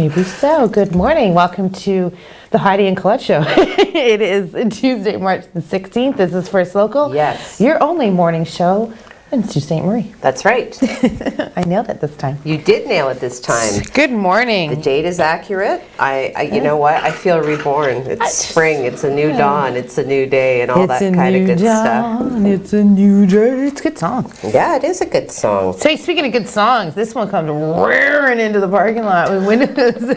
Maybe so. Good morning. Welcome to the Heidi and Colette Show. It is Tuesday, March the 16th. This is First Local. Yes. Your only morning show in Sault Ste. Marie. That's right. I nailed it this time. You did nail it this time. Good morning. The date is accurate. You know what? I feel reborn. It's spring. It's a new dawn. It's a new day and all that kind of good stuff. It's a new day. It's a good song. Yeah, it is a good song. So speaking of good songs, this one comes roaring into the parking lot with windows.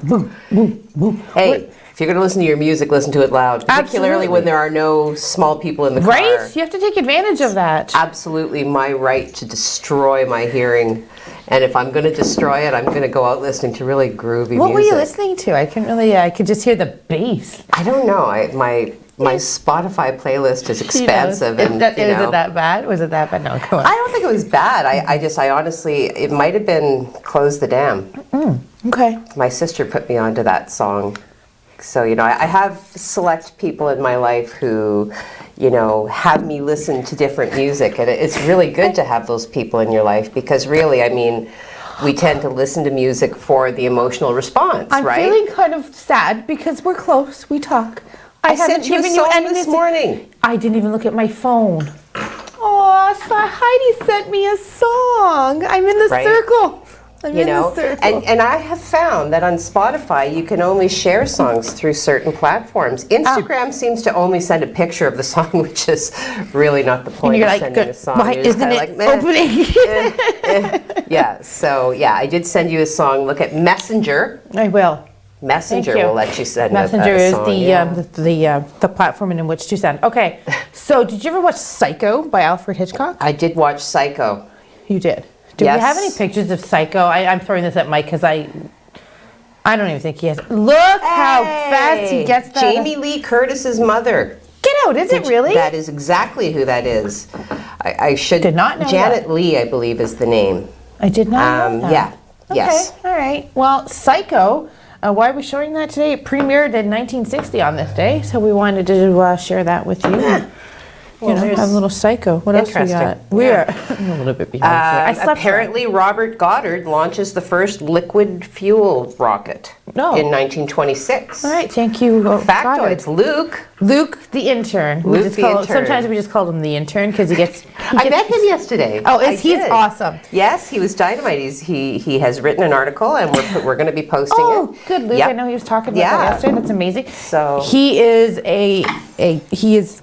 Boom, boom, boom. Hey. If you're going to listen to your music, listen to it loud. Particularly Absolutely. when there are no small people in the car. Right? You have to take advantage of that. Absolutely my right to destroy my hearing. And if I'm going to destroy it, I'm going to go out listening to really groovy music. What were you listening to? I couldn't really, I could just hear the bass. I don't know. My Spotify playlist is expansive. Is it that bad? Was it that bad? No, go on. I don't think it was bad. I honestly, it might have been Close the Dam. Okay. My sister put me onto that song. So, I have select people in my life who, have me listen to different music. And it's really good to have those people in your life because really, we tend to listen to music for the emotional response, right? I'm feeling kind of sad because we're close. We talk. I sent you a song this morning. I didn't even look at my phone. Oh, so Heidi sent me a song. I'm in the circle. And I have found that on Spotify you can only share songs through certain platforms. Instagram seems to only send a picture of the song, which is really not the point of sending a song. Why isn't it opening? Yeah, so I did send you a song. Look at Messenger. I will. Messenger will let you send Messenger a song. is the platform in which to send. Okay, so did you ever watch Psycho by Alfred Hitchcock? I did watch Psycho. You did? Do we have any pictures of Psycho? I'm throwing this at Mike because I don't even think he has. Look how fast he gets that. Jamie Lee Curtis's mother. Get out, is it really? That is exactly who that is. I did not know Janet Leigh, I believe, is the name. I did not know that. Yeah, okay. Yes. All right. Well, Psycho, why are we showing that today? It premiered in 1960 on this day, so we wanted to share that with you. Yeah. Have a little Psycho. What else we got? We are a little bit behind. Apparently, Robert Goddard launches the first liquid fuel rocket in 1926. All right, thank you. Factoids. Luke, the intern. Sometimes we just call him the intern because he gets. I met him yesterday. Oh, he's awesome. Yes, he was dynamite. He has written an article, and we're going to be posting it. Oh, good, Luke. Yep. I know he was talking about that yesterday. That's amazing. So he is he is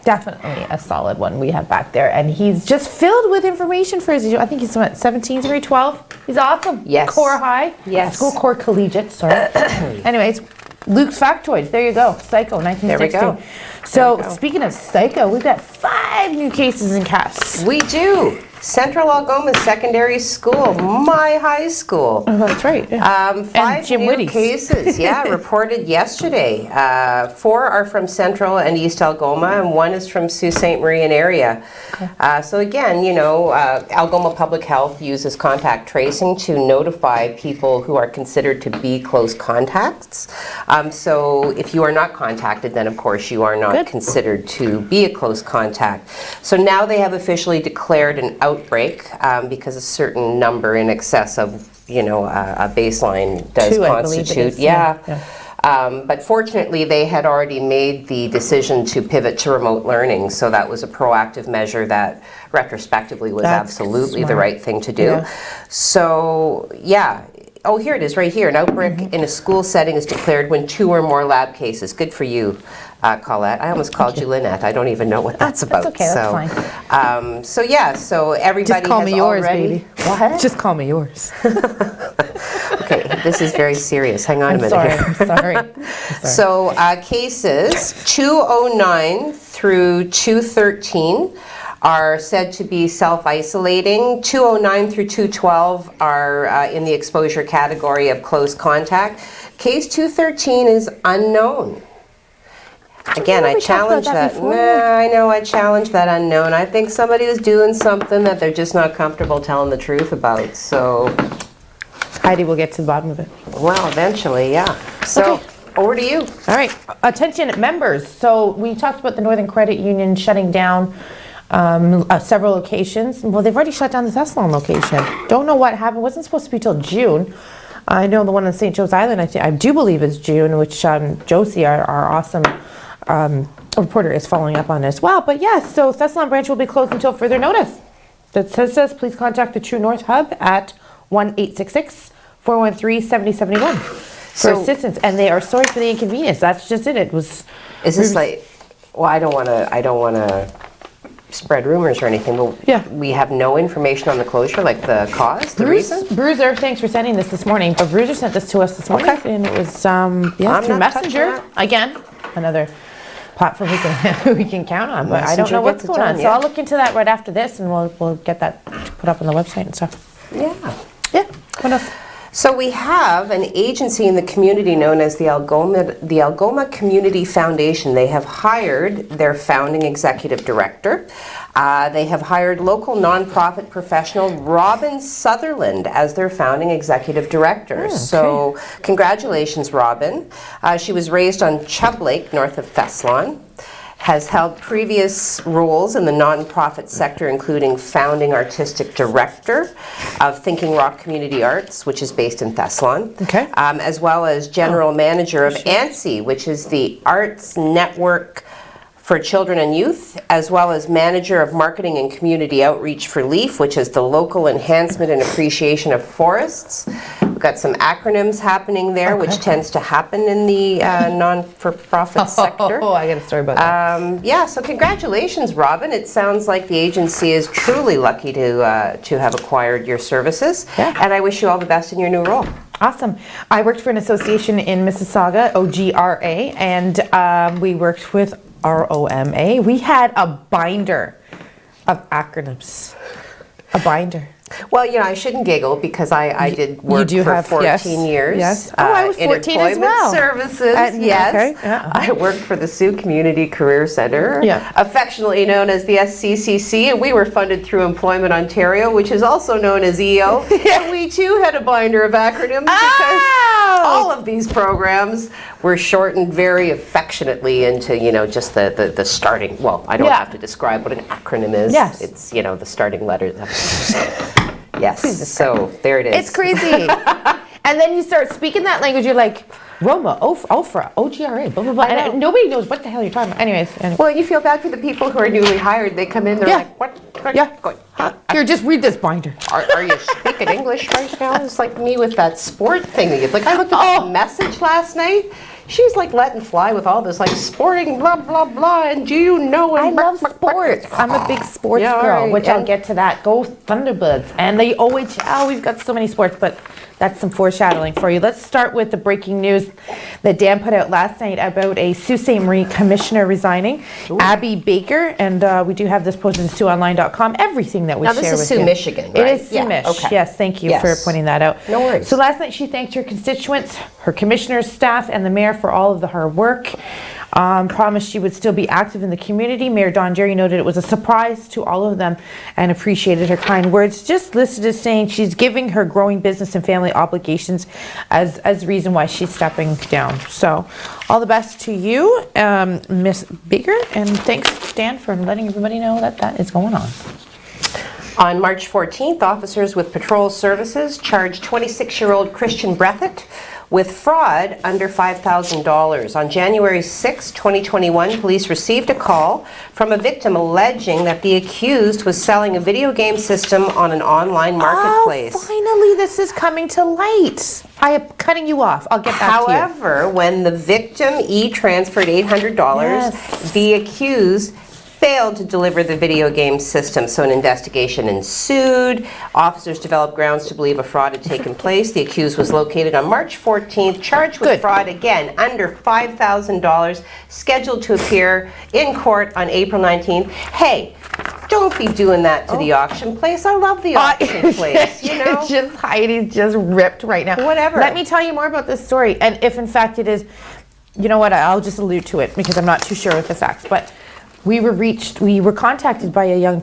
definitely a solid one we have back there, and he's just filled with information for his. I think he's 17 through 12. He's awesome. Yes. Core high. Yes. School core collegiate. Sorry. Anyways, Luke's factoids. There you go. Psycho, 1960. There we go. So speaking of Psycho, we've got 5 new cases in CAS. We do. Central Algoma Secondary School, my high school. Oh, that's right. Yeah. 5 new cases, reported yesterday. 4 are from Central and East Algoma, and 1 is from Sault Ste. Marie area. Okay. So again, Algoma Public Health uses contact tracing to notify people who are considered to be close contacts. So if you are not contacted, then of course you are not considered to be a close contact. So now they have officially declared an outbreak because a certain number in excess of a baseline does 2, constitute. But fortunately they had already made the decision to pivot to remote learning, so that was a proactive measure that retrospectively was absolutely the right thing to do. So oh, here it is right here. An outbreak in a school setting is declared when 2 or more lab cases. Good for you, Colette. I almost called you Lynette. I don't even know what that's about. That's okay, that's fine. So everybody just call me yours, baby. What? Just call me yours. Okay, this is very serious. Hang on a minute here. I'm sorry. So cases 209 through 213 are said to be self-isolating. 209 through 212 are in the exposure category of close contact. Case 213 is unknown. Again, I challenge that. I know, I challenge that unknown. I think somebody is doing something that they're just not comfortable telling the truth about. So Heidi will get to the bottom of it. Well, eventually, yeah. So over to you. All right. Attention members. So we talked about the Northern Credit Union shutting down several locations. Well, they've already shut down the Thessalon location. Don't know what happened. Wasn't supposed to be till June. I know the one in St. Joe's Island, I do believe is June, which Josie, our awesome reporter, is following up on as well. But yes, so Thessalon branch will be closed until further notice. That says, please contact the True North Hub at 1-866-413-7071 for assistance. And they are sorry for the inconvenience. That's just it. It was. Is this like? Well, I don't want to spread rumors or anything, but we have no information on the closure, like the cause, the reason? Bruiser, thanks for sending this morning, but Bruiser sent this to us this morning, and it was through Messenger. Again, another platform we can count on, but I don't know what's going on. So I'll look into that right after this, and we'll get that put up on the website and stuff. Yeah. What else? So we have an agency in the community known as the Algoma Community Foundation. They have hired their founding executive director. They have hired local nonprofit professional Robin Sutherland as their founding executive director. So congratulations, Robin. She was raised on Chub Lake, north of Thessalon. Has held previous roles in the nonprofit sector, including founding artistic director of Thinking Rock Community Arts, which is based in Thessalon, as well as general manager of ANSI, which is the Arts Network for Children and Youth, as well as manager of marketing and community outreach for LEAF, which is the local enhancement and appreciation of forests. We've got some acronyms happening there, which tends to happen in the non-for-profit sector. Oh, I got a story about that. So congratulations, Robin. It sounds like the agency is truly lucky to have acquired your services, and I wish you all the best in your new role. Awesome. I worked for an association in Mississauga, OGRA, and we worked with ROMA. We had a binder of acronyms. A binder. Well, I shouldn't giggle because I did work for 14 years. Yes. I was 14 as well. Services. I worked for the Sault Community Career Centre, affectionately known as the SCCC, and we were funded through Employment Ontario, which is also known as EO. And we too had a binder of acronyms because all of these programs were shortened very affectionately into, just the starting. Well, I don't have to describe what an acronym is. Yes. It's, the starting letters. Yes, so there it is. It's crazy. And then you start speaking that language, you're like, Roma, OFRA, OGRA, blah, blah, blah. And nobody knows what the hell you're talking about. Anyways. Well, you feel bad for the people who are newly hired. They come in, they're like, what? Here, just read this binder. Are you speaking English right now? It's like me with that sport thing. Like, I looked at the message last night. She's like letting fly with all this like sporting blah blah blah, and do you know? I love sports. I'm a big sports girl, which I'll get to that. Go Thunderbirds! And they always we've got so many sports, but that's some foreshadowing for you. Let's start with the breaking news that Dan put out last night about a Sault Ste. Marie commissioner resigning, Abby Baker, and we do have this posted at SiouxOnline.com. Everything that we share with you. Now this is Sault, Michigan, right? It is Sault, Mich. Okay. Yes, thank you for pointing that out. No worries. So last night she thanked her constituents, her commissioners, staff, and the mayor for all of the hard work. Promised she would still be active in the community. Mayor Don Jerry noted it was a surprise to all of them and appreciated her kind words. Just listed as saying she's giving her growing business and family obligations as reason why she's stepping down. So all the best to you, Miss Baker, and thanks, Dan, for letting everybody know that is going on. On March 14th, officers with patrol services charged 26-year-old Christian Breathitt with fraud under $5,000. On January 6, 2021, police received a call from a victim alleging that the accused was selling a video game system on an online marketplace. Oh, finally this is coming to light. I am cutting you off. I'll get back to you. However, when the victim e-transferred $800, the accused failed to deliver the video game system, so an investigation ensued. Officers developed grounds to believe a fraud had taken place. The accused was located on March 14th, charged with fraud again under $5,000, scheduled to appear in court on April 19th. Hey, don't be doing that to the auction place. I love the auction place, Just Heidi's just ripped right now. Whatever. Let me tell you more about this story, and if in fact it is, you know what, I'll just allude to it because I'm not too sure with the facts, but we were contacted by a young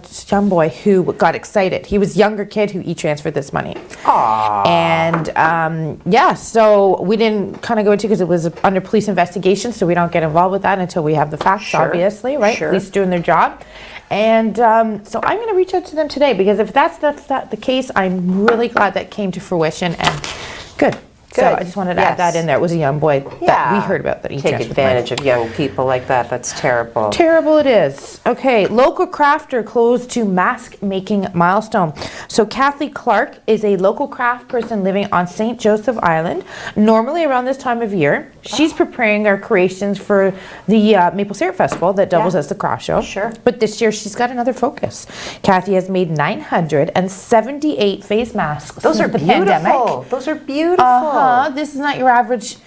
boy who got excited. He was a younger kid who e-transferred this money. Aww. And so we didn't kind of go into because it was under police investigation, so we don't get involved with that until we have the facts, obviously, right? Police doing their job. And so I'm going to reach out to them today because if that's the case, I'm really glad that came to fruition and good. So I just wanted to add that in there. It was a young boy that we heard about that he Take advantage of young people like that. That's terrible. Terrible it is. Okay, local crafter close to mask making milestone. So Kathy Clark is a local craft person living on St. Joseph Island. Normally around this time of year, she's preparing our creations for the Maple Syrup Festival that doubles as the craft show. Sure. But this year she's got another focus. Kathy has made 978 face masks. Those are beautiful. Pandemic. Those are beautiful. This is not your average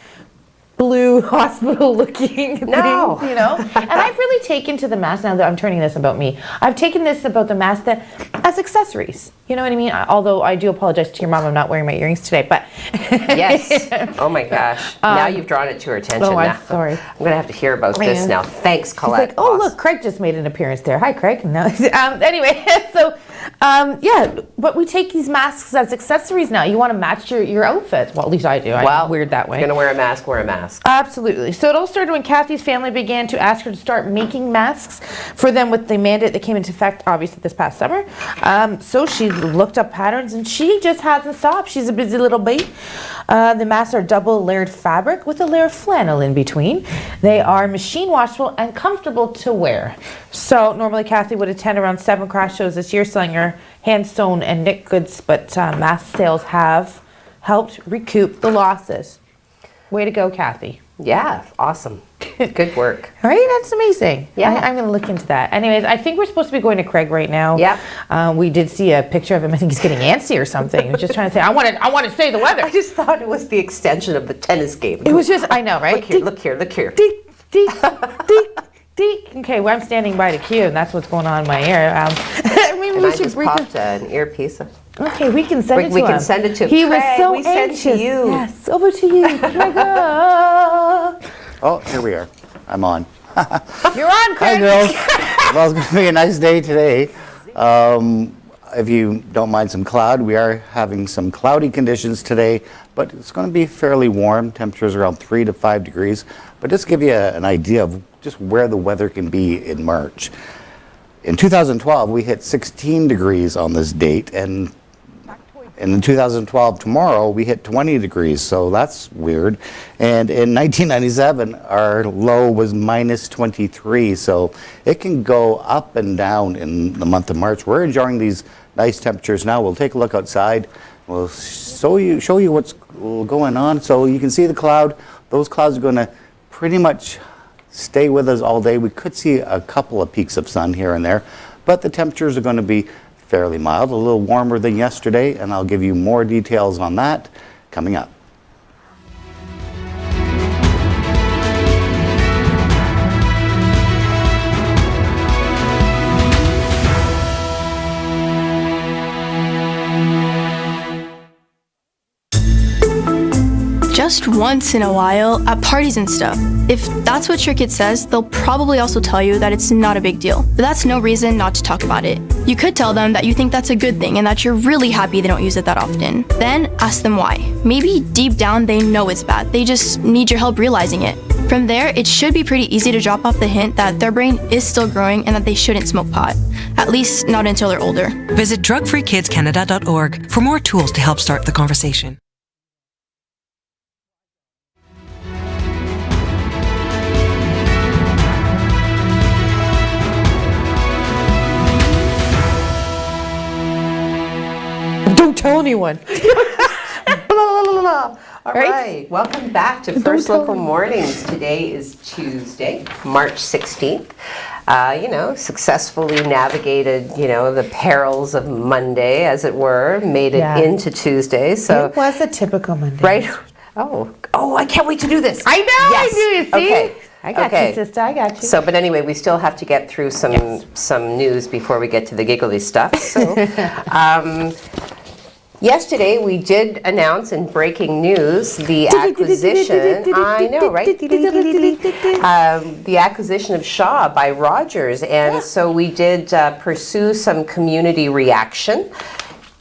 blue hospital looking things, No. you know. And I've really taken to the mask, now that I'm turning this about me, I've taken this about the mask that as accessories. You know what I mean? Although I do apologize to your mom, I'm not wearing my earrings today, but Yes. Oh my gosh. Now you've drawn it to her attention. Oh, I'm Now, sorry. I'm going to have to hear about this now. Thanks, It's Colette. like, oh boss. look, Craig just made an appearance there. Hi, Craig. No, anyway, so yeah, but we take these masks as accessories now. You want to match your outfits. Well, at least I do. I'm weird that way. If you're going to wear a mask, wear a mask. Absolutely. So it all started when Kathy's family began to ask her to start making masks for them with the mandate that came into effect, obviously, this past summer. So she looked up patterns and she just hasn't stopped. She's a busy little bee. The masks are double layered fabric with a layer of flannel in between. They are machine washable and comfortable to wear. So normally Kathy would attend around 7 craft shows this year selling her hand sewn and knit goods, but mask sales have helped recoup the losses. Way to go, Kathy. Yeah, awesome. Good work. Right? That's amazing. Yeah. I'm going to look into that. Anyways, I think we're supposed to be going to Craig right now. Yep. We did see a picture of him. I think he's getting antsy or something. He's just trying to say, I want to say the weather. I just thought it was the extension of the tennis game. It was just, I know, right? Look here, look here, look here. Deek, deek, deek, deek. Okay, well, I'm standing by the queue, and that's what's going on in my ear. Maybe And we I should just bring popped an earpiece. Okay, we can send it to him. We can send it to He Craig, was so we send anxious. to you. Yes, over to you. Craig. Oh, here we are. I'm on. You're on, Hi, Craig. girls. Well, it's going to be a nice day today. If you don't mind some cloud, we are having some cloudy conditions today, but it's going to be fairly warm. Temperatures around 3 to 5 degrees. But just to give you an idea of just where the weather can be in March. In 2012, we hit 16 degrees on this date, and in 2012, tomorrow, we hit 20 degrees, so that's weird. And in 1997, our low was minus 23, so it can go up and down in the month of March. We're enjoying these nice temperatures now. We'll take a look outside. We'll show you what's going on. So you can see the cloud. Those clouds are going to pretty much stay with us all day. We could see a couple of peaks of sun here and there, but the temperatures are going to be fairly mild, a little warmer than yesterday, and I'll give you more details on that coming up. Just once in a while, at parties and stuff. If that's what your kid says, they'll probably also tell you that it's not a big deal. But that's no reason not to talk about it. You could tell them that you think that's a good thing and that you're really happy they don't use it that often. Then ask them why. Maybe deep down they know it's bad, they just need your help realizing it. From there, it should be pretty easy to drop off the hint that their brain is still growing and that they shouldn't smoke pot. At least not until they're older. Visit drugfreekidscanada.org for more tools to help start the conversation. Don't tell anyone. All right. Welcome back to First Local Mornings. Today is Tuesday, March 16th. Successfully navigated, the perils of Monday, as it were, made it into Tuesday. So it was a typical Monday. Right? Oh, I can't wait to do this. I know, Yes. I do, you see? Okay. I got you, sister, I got you. So, but anyway, we still have to get through some news before we get to the giggly stuff. So, yesterday we did announce in breaking news the acquisition. I know, right? The acquisition of Shaw by Rogers, and so we did pursue some community reaction.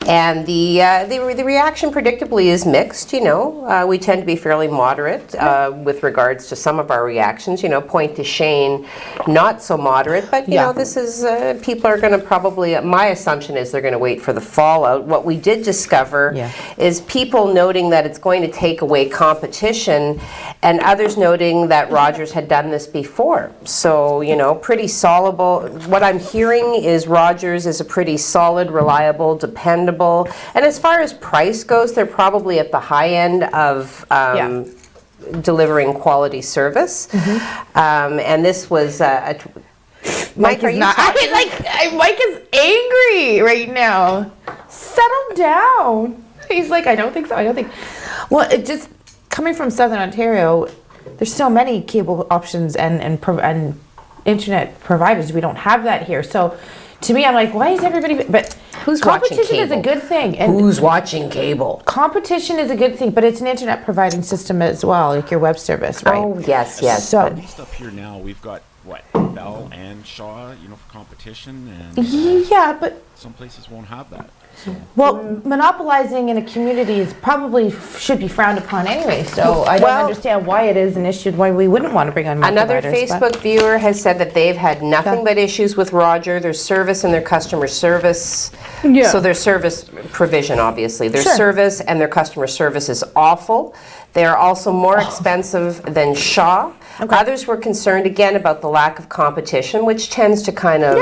And the reaction predictably is mixed, We tend to be fairly moderate with regards to some of our reactions, point to Shane, not so moderate, but, this is, people are going to probably, my assumption is they're going to wait for the fallout. What we did discover is people noting that it's going to take away competition, and others noting that Rogers had done this before. So, pretty solid. What I'm hearing is Rogers is a pretty solid, reliable, dependable. And as far as price goes, they're probably at the high end of delivering quality service. And this was Mike, are you talking? Mike is angry right now. Settle down. He's like, I don't think so. I don't think. Well, it just coming from Southern Ontario, there's so many cable options and internet providers. We don't have that here. So to me, I'm like, why is everybody? But who's watching cable? Competition is a good thing. And who's watching cable? Competition is a good thing, but it's an internet providing system as well, like your web service, right? Oh, yes. So at least up here now, we've got Bell and Shaw, for competition, and yeah, but some places won't have that. So. Well, monopolizing in a community is probably should be frowned upon anyway. So I don't understand why it is an issue, why we wouldn't want to bring on more another providers, Facebook viewer has said that they've had nothing but issues with Roger, their service and their customer service. Yeah. So their service provision, obviously. Their service and their customer service is awful. They are also more expensive than Shaw. Okay. Others were concerned again about the lack of competition, which tends to kind of,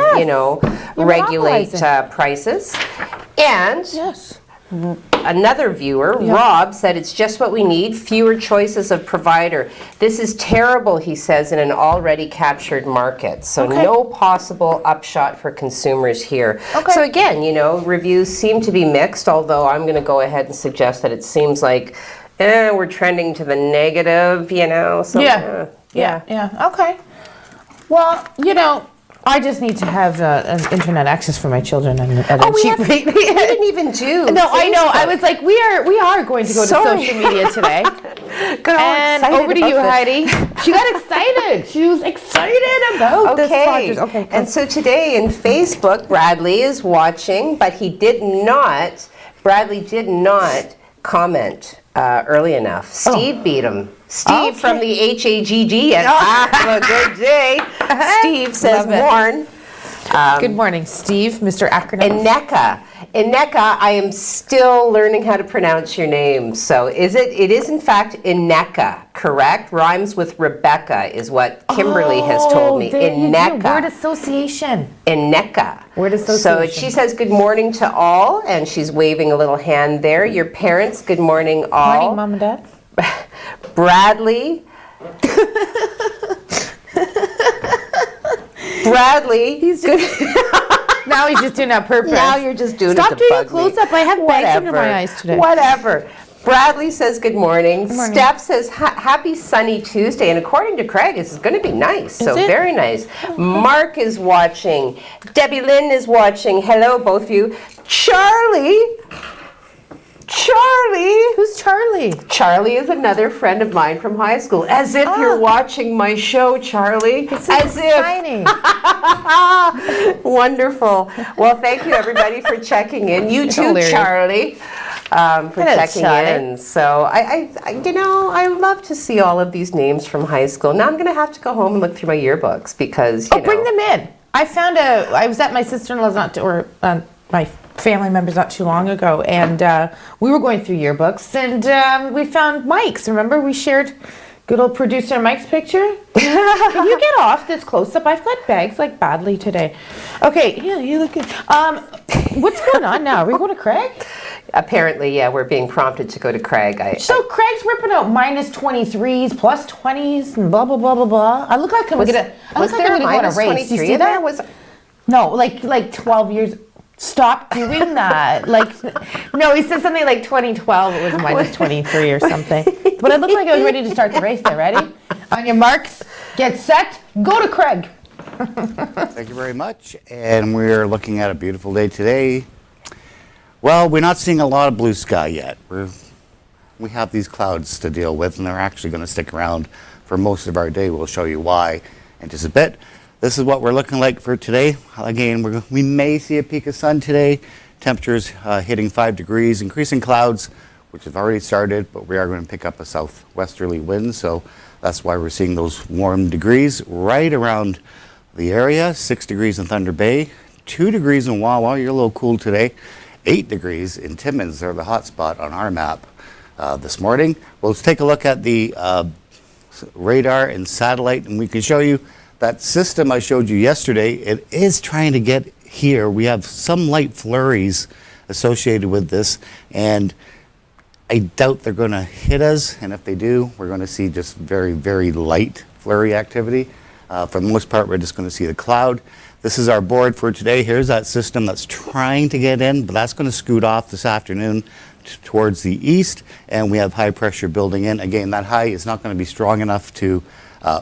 regulate prices. And another viewer, Rob, said it's just what we need, fewer choices of provider. This is terrible, he says, in an already captured market. So no possible upshot for consumers here. Okay. So again, reviews seem to be mixed, although I'm going to go ahead and suggest that it seems like we're trending to the negative, So, yeah. Okay. Well, I just need to have an internet access for my children at a cheap rate. We didn't even do. No, Facebook. I know. I was like, we are going to go to social media today. And over to you, Heidi. She got excited. She was excited about this project. Okay. And so today in Facebook, Bradley is watching, but Bradley did not comment early enough. Steve beat him. Steve from the HAGG and have a good day. Steve says morn. Good morning, Steve, Mr. Acronym. Ineka, I am still learning how to pronounce your name. So it is in fact Ineka, correct? Rhymes with Rebecca is what Kimberly has told me. Ineka. Word association. Ineka. Word association. So she says good morning to all, and she's waving a little hand there. Your parents, good morning all. Morning, Mom and Dad. Bradley. He's good. Now he's just doing it on purpose. Now you're just doing Stop it to bug me. Stop doing a close-up. I have bags under my eyes today. Whatever. Bradley says good morning. Steph says happy sunny Tuesday. And according to Craig, this is going to be nice. Very nice. Mark is watching. Debbie Lynn is watching. Hello, both of you. Charlie. Who's Charlie? Charlie is another friend of mine from high school. As if you're watching my show, Charlie. It's exciting. Wonderful. Well, thank you everybody for checking in. You too, hilarious. Charlie, for checking in. So I love to see all of these names from high school. Now I'm going to have to go home and look through my yearbooks because bring them in. I was at my sister-in-law's my family members not too long ago, and we were going through yearbooks, and we found Mike's. Remember, we shared good old producer Mike's picture? Can you get off this close-up? I've got bags like badly today. Okay, yeah, you look good. What's going on now? Are we going to Craig? Apparently, yeah, we're being prompted to go to Craig. Craig's ripping out minus 23s, plus 20s, and blah, blah, blah, blah, blah. I look like I'm going to go on a race. You see that? No, like 12 years. Stop doing that. No, he said something like 2012, it was minus 23 or something. But I looked like I was ready to start the race there. Ready? On your marks, get set, go to Craig. Thank you very much. And we're looking at a beautiful day today. Well, we're not seeing a lot of blue sky yet. We have these clouds to deal with, and they're actually going to stick around for most of our day. We'll show you why in just a bit. This is what we're looking like for today. Again, we may see a peak of sun today. temperatures hitting 5 degrees, increasing clouds, which have already started, but we are going to pick up a southwesterly wind, so that's why we're seeing those warm degrees right around the area. 6 degrees in Thunder Bay, 2 degrees in Wawa. You're a little cool today. 8 degrees in Timmins. They're the hot spot on our map this morning. Well, let's take a look at the radar and satellite, and we can show you that system I showed you yesterday. It is trying to get here. We have some light flurries associated with this, and I doubt they're going to hit us, and if they do, we're going to see just very, very light flurry activity. For the most part, we're just going to see the cloud. This is our board for today. Here's that system that's trying to get in, but that's going to scoot off this afternoon towards the east, and we have high pressure building in. Again, that high is not going to be strong enough to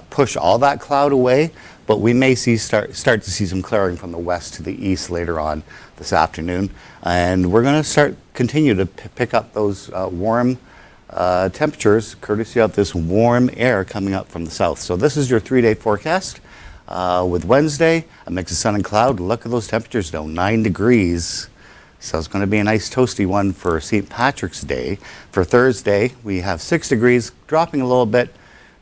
push all that cloud away, but we may start to see some clearing from the west to the east later on this afternoon, and we're going to continue to pick up those warm temperatures courtesy of this warm air coming up from the south. So this is your 3-day forecast with Wednesday, a mix of sun and cloud. Look at those temperatures though, 9 degrees. So it's going to be a nice toasty one for St. Patrick's Day. For Thursday, we have 6 degrees, dropping a little bit.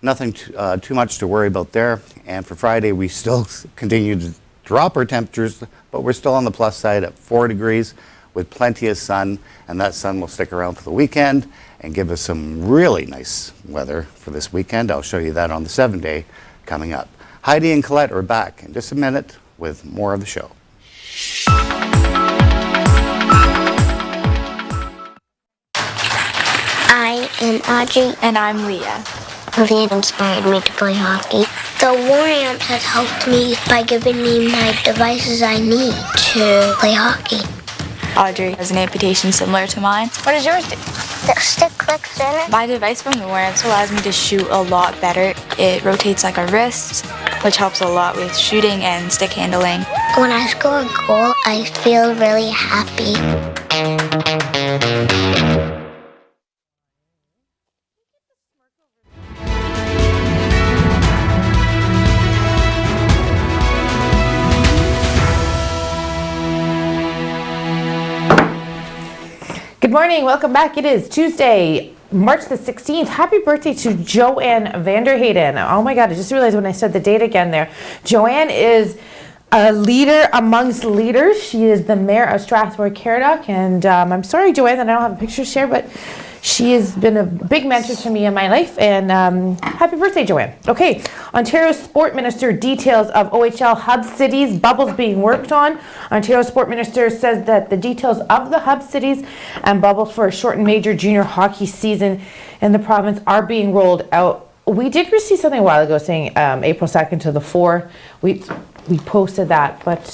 Nothing too much to worry about there. And for Friday, we still continue to drop our temperatures, but we're still on the plus side at 4 degrees with plenty of sun, and that sun will stick around for the weekend and give us some really nice weather for this weekend. I'll show you that on the 7-day coming up. Heidi and Colette are back in just a minute with more of the show. I am Audrey. And I'm Leah. Leah inspired me to play hockey. The War Amps has helped me by giving me my devices I need to play hockey. Audrey has an amputation similar to mine. What does yours do? The stick clicks in it. My device from the War Amps allows me to shoot a lot better. It rotates like a wrist, which helps a lot with shooting and stick handling. When I score a goal, I feel really happy. Good morning, welcome back. It is Tuesday, March the 16th. Happy birthday to Joanne Vanderheyden. Oh my God, I just realized when I said the date again there. Joanne is a leader amongst leaders. She is the mayor of Strathroy-Caradoc, and I'm sorry, Joanne, that I don't have a picture to share, but she has been a big mentor to me in my life, and happy birthday, Joanne. Okay, Ontario Sport Minister details of OHL hub cities, bubbles being worked on. Ontario Sport Minister says that the details of the hub cities and bubbles for a shortened major junior hockey season in the province are being rolled out. We did receive something a while ago saying April 2nd to the 4th. We posted that, but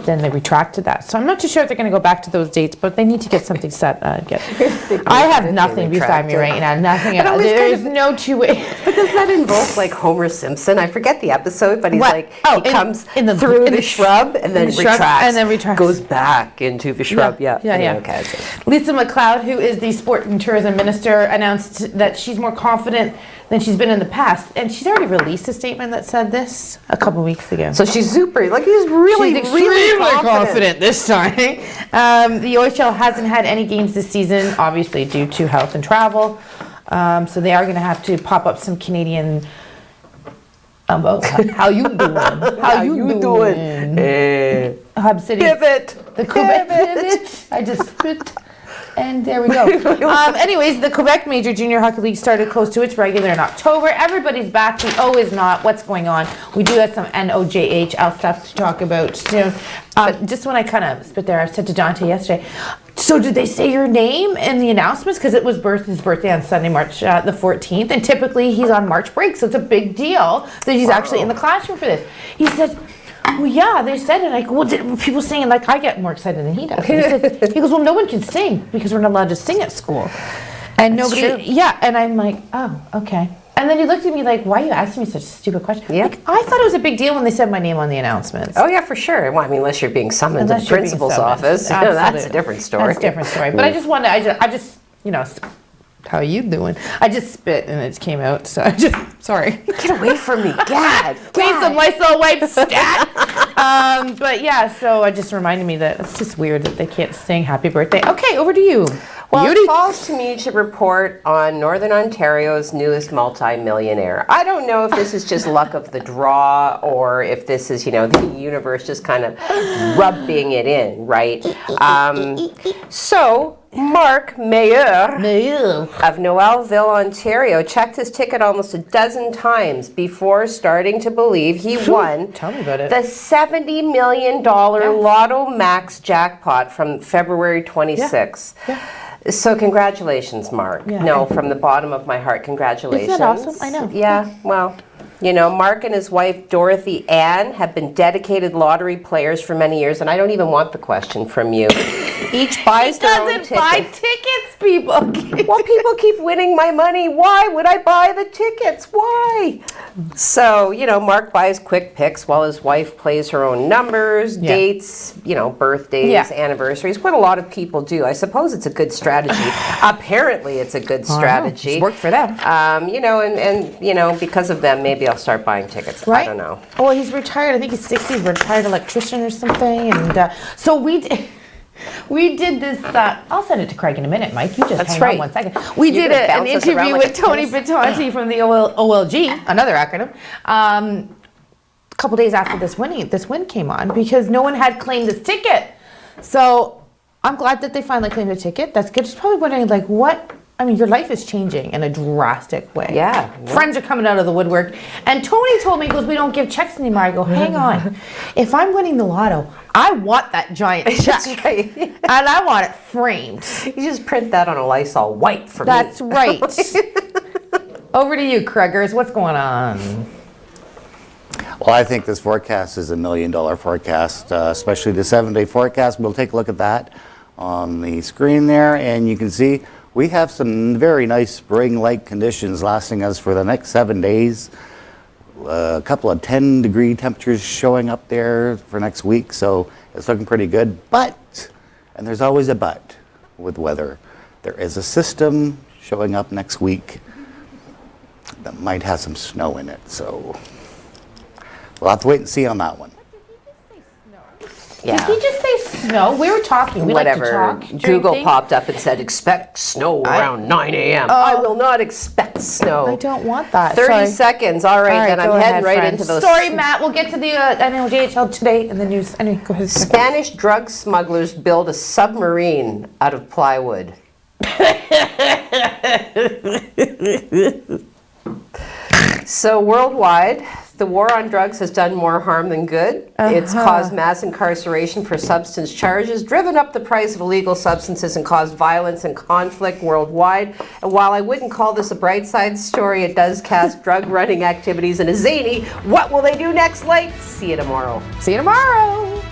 then they retracted that. So I'm not too sure if they're going to go back to those dates, but they need to get something set. I have nothing beside me right now. Nothing at all. There's no two ways. But does that involve like Homer Simpson? I forget the episode, but he's What? he comes through the shrub and then retracts, goes back into the shrub. Yeah. Okay. Lisa McLeod, who is the Sport and Tourism Minister, announced that she's more confident than she's been in the past, and she's already released a statement that said this a couple weeks ago. So she's super, he's really confident this time. The OHL hasn't had any games this season, obviously due to health and travel. So they are going to have to pop up some Canadian. How you doing? How you doing? Hub City. Pivot. The Quebec pivot. I just spit. And there we go. Anyways, the Quebec Major Junior Hockey League started close to its regular in October. Everybody's back. The O is not. What's going on? We do have some NOJHL stuff to talk about soon. Just when I kind of spit there, I said to Dante yesterday, so did they say your name in the announcements? Because it was his birthday on Sunday, March the 14th. And typically he's on March break. So it's a big deal that he's actually in the classroom for this. He said, well, yeah, they said it. Like, well, people singing, like, I get more excited than he does. He goes, well, no one can sing because we're not allowed to sing at school. And That's nobody, true. yeah. And I'm like, oh, okay. And then he looked at me like, why are you asking me such a stupid question? Yeah. Like, I thought it was a big deal when they said my name on the announcements. Oh, yeah, for sure. Well, I mean, unless you're being summoned to the principal's office. That's a different story. That's a different story. But I just wanted, I just, how are you doing? I just spit and it came out, so I just, sorry. Get away from me, Gad. Please, some Lysol wipes, stat. But yeah, so it just reminded me that it's just weird that they can't sing happy birthday. Okay, over to you. Well, Beauty. it falls to me to report on Northern Ontario's newest multi-millionaire. I don't know if this is just luck of the draw or if this is, the universe just kind of rubbing it in, right? So, Mark Mayer of Noelville, Ontario, checked his ticket almost a dozen times before starting to believe he won Tell me about it. the $70 million Lotto Max jackpot from February 26th. Yeah. So congratulations, Mark. Yeah. No, from the bottom of my heart, congratulations. Isn't that awesome? I know. Yeah, well, Mark and his wife, Dorothy Ann, have been dedicated lottery players for many years, and I don't even want the question from you. Each buys their own ticket. Doesn't buy tickets, people. Well, people keep winning my money. Why would I buy the tickets? Why? So, Mark buys quick picks while his wife plays her own numbers, dates, birthdays, anniversaries, what a lot of people do. I suppose it's a good strategy. Apparently, it's a good strategy. It's worked for them. And because of them, maybe I'll start buying tickets. Right? I don't know. Well, he's retired. I think he's 60. He's a retired electrician or something. And so we did this. I'll send it to Craig in a minute, Mike. You just hang on 1 second. We did an interview with Tony Batonti from the OLG, another acronym. A couple days after this win came on, because no one had claimed this ticket. So I'm glad that they finally claimed a ticket. That's good. Just probably wondering, what? I mean, your life is changing in a drastic way. Yeah. Friends are coming out of the woodwork. And Tony told me, he goes, we don't give checks anymore. I go, hang on. If I'm winning the lotto, I want that giant check. That's right. And I want it framed. You just print that on a Lysol white for me. That's right. Over to you, Craigers. What's going on? Well, I think this forecast is $1 million forecast, especially the 7-day forecast. We'll take a look at that on the screen there, and you can see we have some very nice spring-like conditions lasting us for the next 7 days. A couple of 10-degree temperatures showing up there for next week, so it's looking pretty good. But, and there's always a but with weather, there is a system showing up next week that might have some snow in it, so we'll have to wait and see on that one. Yeah. Did he just say snow? We were talking. We Whatever. like to talk. Google popped up and said, expect snow around 9 a.m. I will not expect snow. I don't want that. 30 Sorry. seconds. All right, then go I'm ahead, heading right friend. into those. Sorry, Matt. We'll get to the NOJHL today in the news. Anyway, go ahead. Spanish drug smugglers build a submarine out of plywood. So worldwide, the war on drugs has done more harm than good. It's caused mass incarceration for substance charges, driven up the price of illegal substances, and caused violence and conflict worldwide. And while I wouldn't call this a bright side story, it does cast drug running activities in a zany, what will they do next light? See you tomorrow. See you tomorrow.